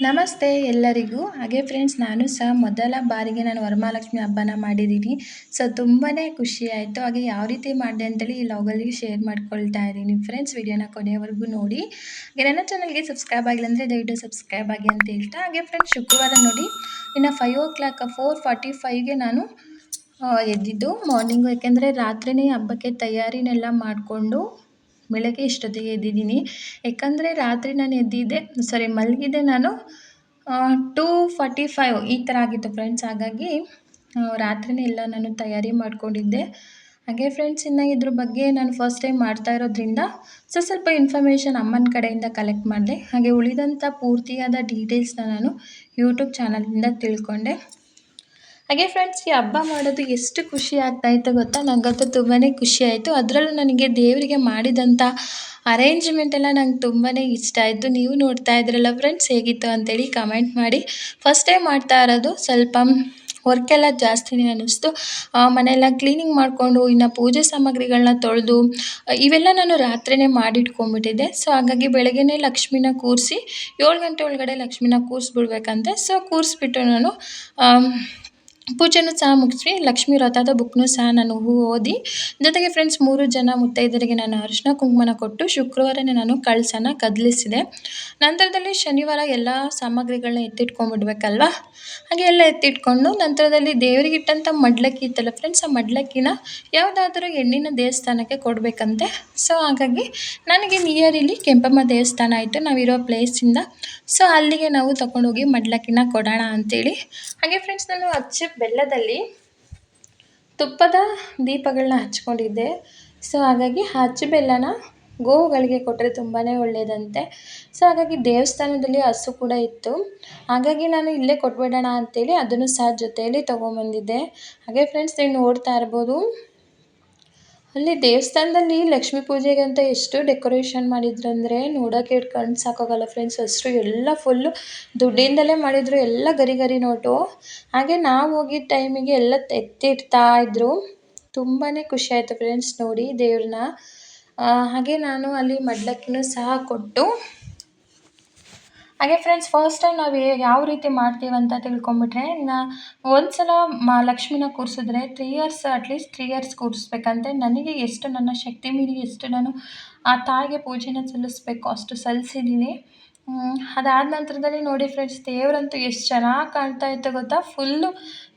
ನಮಸ್ತೆ ಎಲ್ಲರಿಗೂ. ಹಾಗೆ ಫ್ರೆಂಡ್ಸ್, ನಾನು ಸಹ ಮೊದಲ ಬಾರಿಗೆ ನಾನು ವರಮಹಾಲಕ್ಷ್ಮಿ ಹಬ್ಬನ ಮಾಡಿದ್ದೀನಿ. ಸೊ ತುಂಬಾ ಖುಷಿ ಆಯಿತು. ಹಾಗೆ ಯಾವ ರೀತಿ ಮಾಡಿದೆ ಅಂತೇಳಿ ಈ ಲಾಗಲ್ಲಿ ಶೇರ್ ಮಾಡ್ಕೊಳ್ತಾ ಇದ್ದೀನಿ ಫ್ರೆಂಡ್ಸ್. ವಿಡಿಯೋನ ಕೊನೆಯವರೆಗೂ ನೋಡಿ. ಹಾಗೆ ನನ್ನ ಚಾನಲ್ಗೆ ಸಬ್ಸ್ಕ್ರೈಬ್ ಆಗಿಲ್ಲ ಅಂದರೆ ದಯವಿಟ್ಟು ಸಬ್ಸ್ಕ್ರೈಬ್ ಆಗಿ ಅಂತ ಹೇಳ್ತಾ, ಹಾಗೆ ಫ್ರೆಂಡ್ಸ್ ಶುಕ್ರವಾರ ನೋಡಿ, ಇನ್ನು 4:45ಗೆ ನಾನು ಎದ್ದಿದ್ದು ಮಾರ್ನಿಂಗು. ಯಾಕೆಂದರೆ ರಾತ್ರಿಯೇ ಹಬ್ಬಕ್ಕೆ ತಯಾರಿನೆಲ್ಲ ಮಾಡಿಕೊಂಡು ಬೆಳಗ್ಗೆ ಇಷ್ಟೊತ್ತಿಗೆ ಎದ್ದಿದ್ದೀನಿ. ಯಾಕಂದರೆ ರಾತ್ರಿ ನಾನು ಮಲಗಿದ್ದೆ ನಾನು 2:45 ಈ ಥರ ಆಗಿತ್ತು ಫ್ರೆಂಡ್ಸ್. ಹಾಗಾಗಿ ರಾತ್ರಿಯೇ ಎಲ್ಲ ನಾನು ತಯಾರಿ ಮಾಡ್ಕೊಂಡಿದ್ದೆ. ಹಾಗೆ ಫ್ರೆಂಡ್ಸ್, ಇನ್ನು ಇದ್ರ ಬಗ್ಗೆ ನಾನು ಫಸ್ಟ್ ಟೈಮ್ ಮಾಡ್ತಾ ಇರೋದ್ರಿಂದ ಸ್ವಲ್ಪ ಇನ್ಫಾರ್ಮೇಷನ್ ಅಮ್ಮನ ಕಡೆಯಿಂದ ಕಲೆಕ್ಟ್ ಮಾಡಿದೆ. ಹಾಗೆ ಉಳಿದಂಥ ಪೂರ್ತಿಯಾದ ಡೀಟೇಲ್ಸ್ನ ನಾನು ಯೂಟ್ಯೂಬ್ ಚಾನಲಿಂದ ತಿಳ್ಕೊಂಡೆ. ಹಾಗೆ ಫ್ರೆಂಡ್ಸ್, ಈ ಹಬ್ಬ ಮಾಡೋದು ಎಷ್ಟು ಖುಷಿ ಆಗ್ತಾಯಿತ್ತು ಗೊತ್ತಾ? ನನಗಂತೂ ತುಂಬಾ ಖುಷಿ ಆಯಿತು. ಅದರಲ್ಲೂ ನನಗೆ ದೇವರಿಗೆ ಮಾಡಿದಂಥ ಅರೇಂಜ್ಮೆಂಟ್ ಎಲ್ಲ ನಂಗೆ ತುಂಬಾ ಇಷ್ಟ ಆಯಿತು. ನೀವು ನೋಡ್ತಾ ಇದ್ರಲ್ಲ ಫ್ರೆಂಡ್ಸ್, ಹೇಗಿತ್ತು ಅಂತೇಳಿ ಕಮೆಂಟ್ ಮಾಡಿ. ಫಸ್ಟ್ ಟೈಮ್ ಮಾಡ್ತಾ ಇರೋದು, ಸ್ವಲ್ಪ ವರ್ಕೆಲ್ಲ ಜಾಸ್ತಿನೇ ಅನ್ನಿಸ್ತು. ಮನೆಯೆಲ್ಲ ಕ್ಲೀನಿಂಗ್ ಮಾಡಿಕೊಂಡು, ಇನ್ನು ಪೂಜೆ ಸಾಮಗ್ರಿಗಳನ್ನ ತೊಳೆದು ಇವೆಲ್ಲ ನಾನು ರಾತ್ರಿಯೇ ಮಾಡಿಟ್ಕೊಂಡ್ಬಿಟ್ಟಿದ್ದೆ. ಸೊ ಹಾಗಾಗಿ ಬೆಳಗ್ಗೆನೇ ಲಕ್ಷ್ಮಿನ ಕೂರಿಸಿ 7 ಗಂಟೆ ಒಳಗಡೆ ಲಕ್ಷ್ಮಿನ ಕೂರಿಸ್ಬಿಡ್ಬೇಕಂತೆ. ಸೊ ಕೂರಿಸ್ಬಿಟ್ಟು ನಾನು ಪೂಜೆನೂ ಸಹ ಮುಗಿಸಿ ಲಕ್ಷ್ಮೀ ವ್ರತದ ಬುಕ್ನೂ ಸಹ ನಾನು ಓದಿ, ಜೊತೆಗೆ ಫ್ರೆಂಡ್ಸ್ 3 ಜನ ಮುತ್ತೈದರಿಗೆ ನಾನು ಅರಿಶಿನ ಕುಂಕುಮನ ಕೊಟ್ಟು ಶುಕ್ರವಾರನೇ ನಾನು ಕಳಸನ ಕದಲಿಸಿದೆ. ನಂತರದಲ್ಲಿ ಶನಿವಾರ ಎಲ್ಲ ಸಾಮಗ್ರಿಗಳನ್ನ ಎತ್ತಿಟ್ಕೊಂಡ್ಬಿಡ್ಬೇಕಲ್ವ. ಹಾಗೆ ಎಲ್ಲ ಎತ್ತಿಟ್ಕೊಂಡು ನಂತರದಲ್ಲಿ ದೇವರಿಗೆ ಇಟ್ಟಂಥ ಮಡ್ಲಕ್ಕಿ ಇತ್ತಲ್ಲ ಫ್ರೆಂಡ್ಸ್, ಆ ಮಡ್ಲಕ್ಕಿನ ಯಾವುದಾದ್ರೂ ಹೆಣ್ಣಿನ ದೇವಸ್ಥಾನಕ್ಕೆ ಕೊಡಬೇಕಂತೆ. ಸೊ ಹಾಗಾಗಿ ನನಗೆ ನಿಯರ್ ಇಲ್ಲಿ ಕೆಂಪಮ್ಮ ದೇವಸ್ಥಾನ ಆಯಿತು ನಾವಿರೋ ಪ್ಲೇಸಿಂದ. ಸೊ ಅಲ್ಲಿಗೆ ನಾವು ತಗೊಂಡೋಗಿ ಮಡ್ಲಕ್ಕಿನ ಕೊಡೋಣ ಅಂಥೇಳಿ. ಹಾಗೆ ಫ್ರೆಂಡ್ಸ್, ನಾನು ಬೆಲ್ಲದಲ್ಲಿ ತುಪ್ಪದ ದೀಪಗಳನ್ನ ಹಚ್ಕೊಂಡಿದ್ದೆ. ಸೊ ಹಾಗಾಗಿ ಹಚ್ಚ ಬೆಲ್ಲನ ಗೋವುಗಳಿಗೆ ಕೊಟ್ಟರೆ ತುಂಬಾ ಒಳ್ಳೆಯದಂತೆ. ಸೊ ಹಾಗಾಗಿ ದೇವಸ್ಥಾನದಲ್ಲಿ ಹಸು ಕೂಡ ಇತ್ತು. ಹಾಗಾಗಿ ನಾನು ಇಲ್ಲೇ ಕೊಟ್ಬಿಡೋಣ ಅಂಥೇಳಿ ಅದನ್ನು ಸಹ ಜೊತೆಯಲ್ಲಿ ತೊಗೊಂಬಂದಿದ್ದೆ. ಹಾಗೆ ಫ್ರೆಂಡ್ಸ್, ನೀವು ನೋಡ್ತಾ ಇರ್ಬೋದು, ಅಲ್ಲಿ ದೇವಸ್ಥಾನದಲ್ಲಿ ಲಕ್ಷ್ಮೀ ಪೂಜೆಗೆ ಅಂತ ಎಷ್ಟು ಡೆಕೋರೇಷನ್ ಮಾಡಿದ್ರಂದರೆ ನೋಡೋಕ್ಕೆ ಕಣ್ಣು ಸಾಕಾಗಲ್ಲ ಫ್ರೆಂಡ್ಸ್. ಅಷ್ಟು ಎಲ್ಲ ಫುಲ್ಲು ದುಡ್ಡಿಂದಲೇ ಮಾಡಿದರು, ಎಲ್ಲ ಗರಿ ಗರಿ ನೋಟು. ಹಾಗೆ ನಾವು ಹೋಗಿದ್ದ ಟೈಮಿಗೆ ಎಲ್ಲ ಎತ್ತಿಡ್ತಾ ಇದ್ದರು. ತುಂಬಾ ಖುಷಿ ಆಯಿತು ಫ್ರೆಂಡ್ಸ್ ನೋಡಿ ದೇವ್ರನ್ನ. ಹಾಗೆ ನಾನು ಅಲ್ಲಿ ಮಡ್ಲಕ್ಕಿನೂ ಸಹ ಕೊಟ್ಟು, ಹಾಗೆ ಫ್ರೆಂಡ್ಸ್, ಫಸ್ಟ್ ಟೈಮ್ ನಾವು ಯಾವ ರೀತಿ ಮಾಡ್ತೀವಂತ ತಿಳ್ಕೊಂಬಿಟ್ರೆ, ಒಂದು ಸಲ ಲಕ್ಷ್ಮಿನ ಕೂರಿಸಿದ್ರೆ 3 ಇಯರ್ಸ್ ಅಟ್ಲೀಸ್ಟ್ 3 ಇಯರ್ಸ್ ಕೂರಿಸ್ಬೇಕಂತೆ. ನನಗೆ ಎಷ್ಟು ನನ್ನ ಶಕ್ತಿ ಮೀರಿ ಎಷ್ಟು ನಾನು ಆ ತಾಯಿಗೆ ಪೂಜೆನ ಸಲ್ಲಿಸ್ಬೇಕು ಅಷ್ಟು ಸಲ್ಲಿಸಿದ್ದೀನಿ. ಅದಾದ ನಂತರದಲ್ಲಿ ನೋಡಿ ಫ್ರೆಂಡ್ಸ್, ದೇವರಂತೂ ಎಷ್ಟು ಚೆನ್ನಾಗಿ ಕಾಣ್ತಾ ಇತ್ತು ಗೊತ್ತಾ? ಫುಲ್ಲು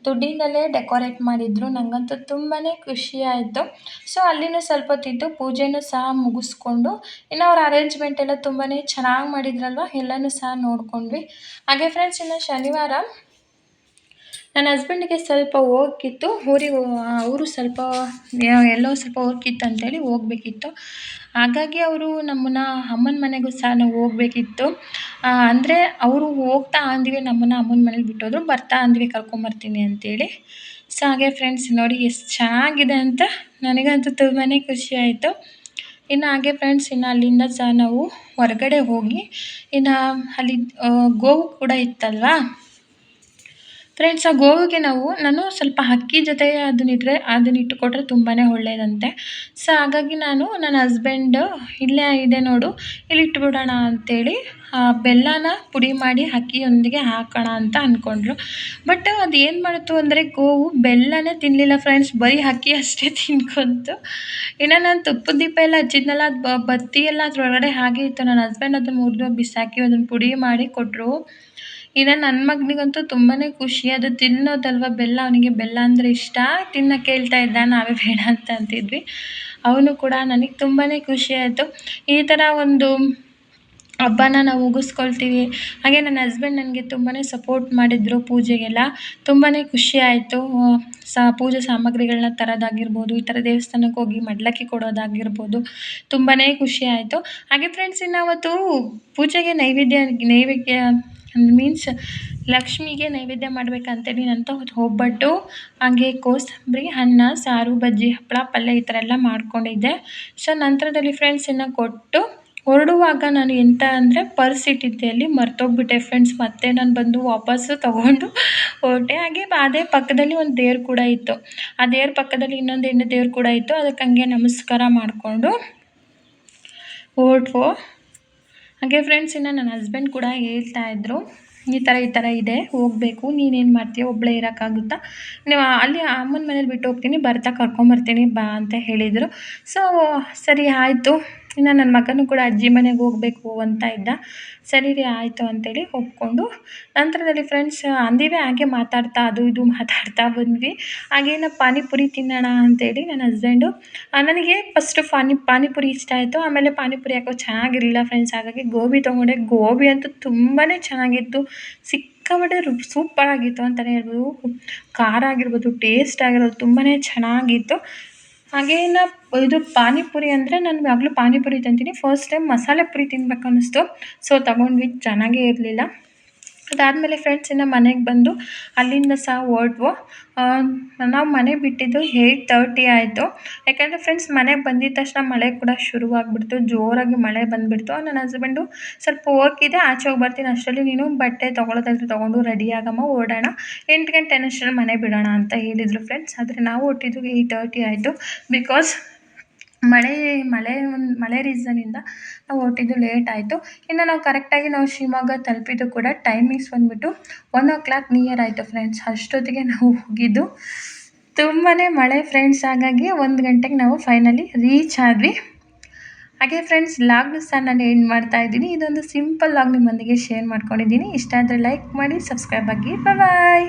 ದುಡ್ಡಿಂದಲೇ ಡೆಕೋರೇಟ್ ಮಾಡಿದರು. ನನಗಂತೂ ತುಂಬಾ ಖುಷಿ ಆಯಿತು. ಸೊ ಅಲ್ಲಿನೂ ಸ್ವಲ್ಪ ಹೊತ್ತಿದ್ದು ಪೂಜೆನೂ ಸಹ ಮುಗಿಸ್ಕೊಂಡು, ಇನ್ನು ಅವ್ರ ಅರೇಂಜ್ಮೆಂಟ್ ಎಲ್ಲ ತುಂಬಾ ಚೆನ್ನಾಗಿ ಮಾಡಿದ್ರಲ್ವ, ಎಲ್ಲನೂ ಸಹ ನೋಡ್ಕೊಂಡ್ವಿ. ಹಾಗೆ ಫ್ರೆಂಡ್ಸ್, ಇನ್ನು ಶನಿವಾರ ನನ್ನ ಹಸ್ಬೆಂಡಿಗೆ ಸ್ವಲ್ಪ ಹೋಗಕ್ಕಿತ್ತು ಊರಿಗೆ. ಅವರು ಸ್ವಲ್ಪ ಎಲ್ಲೋ ಸ್ವಲ್ಪ ವರ್ಕಿತ್ತು ಅಂತೇಳಿ ಹೋಗ್ಬೇಕಿತ್ತು. ಹಾಗಾಗಿ ಅವರು ನಮ್ಮನ್ನು ಅಮ್ಮನ ಮನೆಗೂ ಸಹ ನಾವು ಹೋಗ್ಬೇಕಿತ್ತು. ಅಂದರೆ ಅವರು ಹೋಗ್ತಾ ಅಂದ್ವಿ ನಮ್ಮನ್ನು ಅಮ್ಮನ ಮನೇಲಿ ಬಿಟ್ಟೋದ್ರು, ಬರ್ತಾ ಅಂದ್ವಿ ಕರ್ಕೊಂಬರ್ತೀನಿ ಅಂತೇಳಿ. ಸೊ ಹಾಗೆ ಫ್ರೆಂಡ್ಸ್ ನೋಡಿ ಎಷ್ಟು ಚೆನ್ನಾಗಿದೆ ಅಂತ, ನನಗಂತೂ ತುಂಬಾ ಖುಷಿ ಆಯಿತು. ಇನ್ನು ಹಾಗೆ ಫ್ರೆಂಡ್ಸ್, ಇನ್ನು ಅಲ್ಲಿಂದ ಸಹ ನಾವು ಹೊರಗಡೆ ಹೋಗಿ, ಇನ್ನು ಅಲ್ಲಿ ಗೋವು ಕೂಡ ಇತ್ತಲ್ವಾ ಫ್ರೆಂಡ್ಸ್, ಆ ಗೋವಿಗೆ ನಾನು ಸ್ವಲ್ಪ ಅಕ್ಕಿ ಜೊತೆ ಅದನ್ನಿಟ್ಟು ಕೊಟ್ಟರೆ ತುಂಬಾ ಒಳ್ಳೆಯದಂತೆ. ಸೊ ಹಾಗಾಗಿ ನನ್ನ ಹಸ್ಬೆಂಡ್ ಇಲ್ಲೇ ಇದೆ ನೋಡು, ಇಲ್ಲಿ ಇಟ್ಬಿಡೋಣ ಅಂತೇಳಿ ಬೆಲ್ಲನ ಪುಡಿ ಮಾಡಿ ಅಕ್ಕಿಯೊಂದಿಗೆ ಹಾಕೋಣ ಅಂತ ಅಂದ್ಕೊಂಡ್ರು. ಬಟ್ ಅದು ಏನು ಮಾಡಿತು ಅಂದರೆ, ಗೋವು ಬೆಲ್ಲನೇ ತಿನ್ನಲಿಲ್ಲ ಫ್ರೆಂಡ್ಸ್, ಬರೀ ಅಕ್ಕಿ ಅಷ್ಟೇ ತಿನ್ಕೊಂತು. ಇನ್ನು ನಾನು ತುಪ್ಪದ ದೀಪ ಎಲ್ಲ ಹಚ್ಚಿದ್ನಲ್ಲ, ಅದು ಬತ್ತಿ ಎಲ್ಲ ಅದರೊಳಗಡೆ ಹಾಗೆ ಇತ್ತು. ನನ್ನ ಹಸ್ಬೆಂಡ್ ಅದನ್ನು ಮುರಿದು ಬಿಸಾಕಿ ಅದನ್ನು ಪುಡಿ ಮಾಡಿ ಕೊಟ್ಟರು. ಇನ್ನು ನನ್ನ ಮಗನಿಗಂತೂ ತುಂಬಾ ಖುಷಿ. ಅದು ತಿನ್ನೋದಲ್ವ ಬೆಲ್ಲ, ಅವನಿಗೆ ಬೆಲ್ಲ ಅಂದರೆ ಇಷ್ಟ. ತಿನ್ನೋಕ್ಕೆ ಕೇಳ್ತಾ ಇದ್ದ, ನಾವೇ ಬೇಡ ಅಂತ ಅಂತಿದ್ವಿ. ಅವನು ಕೂಡ ನನಗೆ ತುಂಬಾ ಖುಷಿ ಆಯಿತು. ಈ ಥರ ಒಂದು ಹಬ್ಬನ ನಾವು ಮುಗಿಸ್ಕೊಳ್ತೀವಿ. ಹಾಗೆ ನನ್ನ ಹಸ್ಬೆಂಡ್ ನನಗೆ ತುಂಬಾ ಸಪೋರ್ಟ್ ಮಾಡಿದರು ಪೂಜೆಗೆಲ್ಲ. ತುಂಬಾ ಖುಷಿ ಆಯಿತು. ಪೂಜೆ ಸಾಮಗ್ರಿಗಳನ್ನ ತರೋದಾಗಿರ್ಬೋದು, ಈ ಥರ ದೇವಸ್ಥಾನಕ್ಕೆ ಹೋಗಿ ಮಡ್ಲಕ್ಕಿ ಕೊಡೋದಾಗಿರ್ಬೋದು, ತುಂಬಾ ಖುಷಿ ಆಯಿತು. ಹಾಗೆ ಫ್ರೆಂಡ್ಸ್, ಇನ್ನು ಅವತ್ತು ಪೂಜೆಗೆ ನೈವೇದ್ಯ ಮೀನ್ಸ್ ಲಕ್ಷ್ಮಿಗೆ ನೈವೇದ್ಯ ಮಾಡಬೇಕಂತೇಳಿ ನಂತ ಒಬ್ಬಟ್ಟು, ಹಾಗೆ ಕೋಸಂಬರಿ, ಅನ್ನ, ಸಾರು, ಬಜ್ಜಿ, ಹಪ್ಪಳ, ಪಲ್ಯ ಈ ಥರ ಎಲ್ಲ ಮಾಡ್ಕೊಂಡಿದ್ದೆ. ಸೊ ನಂತರದಲ್ಲಿ ಫ್ರೆಂಡ್ಸ್ ಇನ್ನು ಕೊಟ್ಟು ಹೊರಡುವಾಗ ನಾನು ಎಂತ ಅಂದರೆ ಪರ್ಸ್ ಇಟ್ಟಿದ್ದೆ ಅಲ್ಲಿ ಮರ್ತೋಗ್ಬಿಟ್ಟೆ ಫ್ರೆಂಡ್ಸ್. ಮತ್ತೆ ನಾನು ಬಂದು ವಾಪಸ್ಸು ತೊಗೊಂಡು ಹೊರಟೆ. ಹಾಗೆ ಅದೇ ಪಕ್ಕದಲ್ಲಿ ಒಂದು ದೇವ್ರು ಕೂಡ ಇತ್ತು. ಆ ದೇವ್ರ ಪಕ್ಕದಲ್ಲಿ ಇನ್ನೊಂದು ಹೆಣ್ಣು ದೇವ್ರು ಕೂಡ ಇತ್ತು. ಅದಕ್ಕೆ ಹಂಗೆ ನಮಸ್ಕಾರ ಮಾಡಿಕೊಂಡು ಹೊರಟ್ವು. ಹಾಗೆ ಫ್ರೆಂಡ್ಸ್, ಇನ್ನು ನನ್ನ ಹಸ್ಬೆಂಡ್ ಕೂಡ ಹೇಳ್ತಾಯಿದ್ರು, ಈ ಥರ ಇದೆ, ಹೋಗಬೇಕು, ನೀನೇನು ಮಾಡ್ತೀಯ, ಒಬ್ಬಳೇ ಇರೋಕ್ಕಾಗುತ್ತಾ, ನೀವು ಅಲ್ಲಿ ಅಮ್ಮನ ಮನೇಲಿ ಬಿಟ್ಟು ಹೋಗ್ತೀನಿ, ಬರ್ತಾ ಕರ್ಕೊಂಬರ್ತೀನಿ ಬಾ ಅಂತ ಹೇಳಿದರು. ಸೊ ಸರಿ ಆಯಿತು. ಇನ್ನು ನನ್ನ ಮಗನೂ ಕೂಡ ಅಜ್ಜಿ ಮನೆಗೆ ಹೋಗಬೇಕು ಅಂತ ಇದ್ದ. ಸರಿ ರೀ ಆಯಿತು ಅಂತೇಳಿ ಒಪ್ಕೊಂಡು ನಂತರದಲ್ಲಿ ಫ್ರೆಂಡ್ಸ್ ಅಂದಿವೆ ಹಾಗೆ ಮಾತಾಡ್ತಾ ಅದು ಇದು ಮಾತಾಡ್ತಾ ಬಂದ್ವಿ. ಹಾಗೇನ ಪಾನಿಪುರಿ ತಿನ್ನೋಣ ಅಂತೇಳಿ ನನ್ನ ಹಸ್ಬೆಂಡು ನನಗೆ ಫಸ್ಟು ಪಾನಿಪುರಿ ಇಷ್ಟ ಆಯಿತು. ಆಮೇಲೆ ಪಾನಿಪುರಿ ಯಾಕೋ ಚೆನ್ನಾಗಿರಲಿಲ್ಲ ಫ್ರೆಂಡ್ಸ್, ಹಾಗಾಗಿ ಗೋಬಿ ತೊಗೊಂಡೆ. ಗೋಬಿ ಅಂತೂ ತುಂಬಾ ಚೆನ್ನಾಗಿತ್ತು, ಸಿಕ್ಕಾಪಟ್ಟೆ ಸೂಪರಾಗಿತ್ತು ಅಂತಲೇ ಹೇಳ್ಬೋದು. ಖಾರ ಆಗಿರ್ಬೋದು, ಟೇಸ್ಟ್ ಆಗಿರ್ಬೋದು ತುಂಬಾ ಚೆನ್ನಾಗಿತ್ತು. ಹಾಗೇನ ಇದು ಪಾನಿಪುರಿ ಅಂದರೆ ನಾನು ಯಾವಾಗಲೂ ಪಾನಿಪುರಿ ತಿಂತೀನಿ, ಫಸ್ಟ್ ಟೈಮ್ ಮಸಾಲೆ ಪುರಿ ತಿನ್ಬೇಕು ಅನ್ನಿಸ್ತು. ಸೊ ತಗೊಂಡ್ವಿ, ಚೆನ್ನಾಗೇ ಇರಲಿಲ್ಲ. ಅದಾದಮೇಲೆ ಫ್ರೆಂಡ್ಸ್ ಇನ್ನು ಮನೆಗೆ ಬಂದು ಅಲ್ಲಿಂದ ಸಹ ಹೊರಟ್ವು. ನಾವು ಮನೆ ಬಿಟ್ಟಿದ್ದು 8:30 ಆಯಿತು. ಯಾಕೆಂದರೆ ಫ್ರೆಂಡ್ಸ್ ಮನೆಗೆ ಬಂದಿದ್ದ ತಕ್ಷಣ ಮಳೆ ಕೂಡ ಶುರುವಾಗ್ಬಿಡ್ತು, ಜೋರಾಗಿ ಮಳೆ ಬಂದುಬಿಡ್ತು. ನನ್ನ ಹಸ್ಬೆಂಡು ಸ್ವಲ್ಪ ವರ್ಕ್ ಇದೆ, ಆಚೆ ಹೋಗಿ ಬರ್ತೀನಿ, ಅಷ್ಟರಲ್ಲಿ ನೀನು ಬಟ್ಟೆ ತೊಗೊಳೋದಾದ್ರೆ ತೊಗೊಂಡು ರೆಡಿ ಆಗಮ್ಮ, ಹೊರಡೋಣ, 8 ಗಂಟೆ ಅನ್ನೋಷ್ಟರಲ್ಲಿ ಮನೆ ಬಿಡೋಣ ಅಂತ ಹೇಳಿದರು ಫ್ರೆಂಡ್ಸ್. ಆದರೆ ನಾವು ಹೊರಟಿದ್ದು 8:30 ಆಯಿತು. ಬಿಕಾಸ್ ಮಳೆ ರೀಸನಿಂದ ನಾವು ಹೊರಟಿದ್ದು ಲೇಟ್ ಆಯಿತು. ಇನ್ನು ನಾವು ಕರೆಕ್ಟಾಗಿ ಶಿವಮೊಗ್ಗ ತಲುಪಿದ್ದು ಕೂಡ ಟೈಮಿಂಗ್ಸ್ ಬಂದುಬಿಟ್ಟು 1:00 ನಿಯರ್ ಆಯಿತು ಫ್ರೆಂಡ್ಸ್. ಅಷ್ಟೊತ್ತಿಗೆ ನಾವು ಹೋಗಿದ್ದು ತುಂಬಾ ಮಳೆ ಫ್ರೆಂಡ್ಸ್, ಹಾಗಾಗಿ 1 ಗಂಟೆಗೆ ನಾವು ಫೈನಲಿ ರೀಚ್ ಆದ್ವಿ. ಹಾಗೆ ಫ್ರೆಂಡ್ಸ್ ವ್ಲಾಗ್ನ ಸಹ ನಾನು ಎಂಡ್ ಮಾಡ್ತಾ ಇದ್ದೀನಿ. ಇದೊಂದು ಸಿಂಪಲ್ ವ್ಲಾಗ್ ನಿಮ್ಮೊಂದಿಗೆ ಶೇರ್ ಮಾಡ್ಕೊಂಡಿದ್ದೀನಿ. ಇಷ್ಟ ಆದರೆ ಲೈಕ್ ಮಾಡಿ, ಸಬ್ಸ್ಕ್ರೈಬ್ ಆಗಿ. ಬಾಯ್.